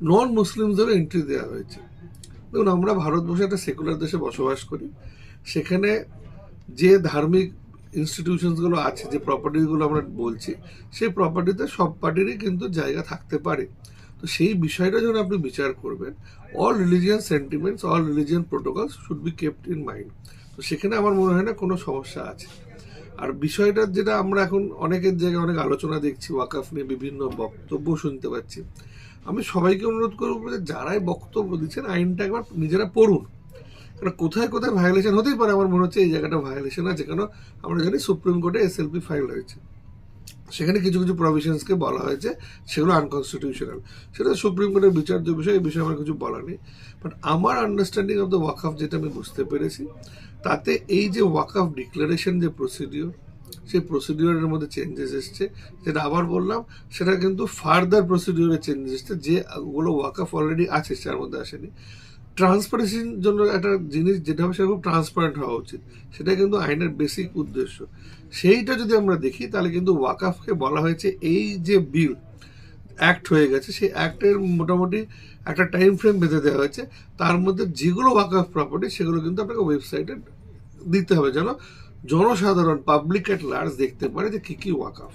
নন মুসলিমদেরও entry দেওয়া হয়েছে। দেখুন, আমরা ভারতবর্ষে একটা সেকুলার দেশে বসবাস করি। সেখানে যে ধার্মিক ইনস্টিটিউশনসগুলো আছে, যে প্রপার্টিগুলো আমরা বলছি, সেই প্রপার্টিতে সব পার্টিরই কিন্তু জায়গা থাকতে পারে। তো সেই বিষয়টা যখন আপনি বিচার করবেন, all religion sentiments, all religion protocols should be kept in mind. তো সেখানে আমার মনে হয় না কোনো সমস্যা আছে। আর বিষয়টা যেটা আমরা এখন অনেকের জায়গায় অনেক আলোচনা দেখছি, ওয়াকাফ নিয়ে বিভিন্ন বক্তব্য শুনতে পাচ্ছি, আমি সবাইকে অনুরোধ করবো যে যারাই বক্তব্য দিচ্ছেন আইনটা একবার নিজেরা পড়ুন। কারণ কোথায় কোথায় ভায়োলেশন হতেই পারে, আমার মনে হচ্ছে এই জায়গাটা ভায়োলেশন আছে। কেন, আমরা জানি সুপ্রিম কোর্টে এসএলপি ফাইল হয়েছে, সেখানে কিছু কিছু প্রভিশনসকে বলা হয়েছে সেগুলো আনকনস্টিটিউশনাল। সেটা সুপ্রিম কোর্টের বিচার্য বিষয়, এই বিষয়ে আমার কিছু বলা নেই। বাট আমার আন্ডারস্ট্যান্ডিং অফ দ্য ওয়াকফ যেটা আমি বুঝতে পেরেছি, তাতে এই যে ওয়াকফ ডিক্লারেশন যে প্রসিডিওর, সেই প্রসিডিওরের মধ্যে চেঞ্জেস এসছে। যেটা আবার বললাম, সেটা কিন্তু ফার্দার প্রসিডিওরে চেঞ্জেস এসছে, যেগুলো ওয়াকফ অলরেডি আছে তার মধ্যে আসেনি। ট্রান্সপারেন্সির জন্য একটা জিনিস যেটা হবে, সেটা খুব ট্রান্সপারেন্ট হওয়া উচিত। সেটা কিন্তু আইনের বেসিক উদ্দেশ্য। সেইটা যদি আমরা দেখি, তাহলে কিন্তু ওয়াকাফকে বলা হয়েছে, এই যে বিল অ্যাক্ট হয়ে গেছে, সেই অ্যাক্টের মোটামুটি একটা টাইম ফ্রেম বেঁধে দেওয়া হয়েছে। তার মধ্যে যেগুলো ওয়াকাফ প্রপার্টি, সেগুলো কিন্তু আপনাকে ওয়েবসাইটে দিতে হবে, যেন জনসাধারণ, পাবলিক অ্যাট লার্জ দেখতে পারে যে কী কী ওয়াকাফ।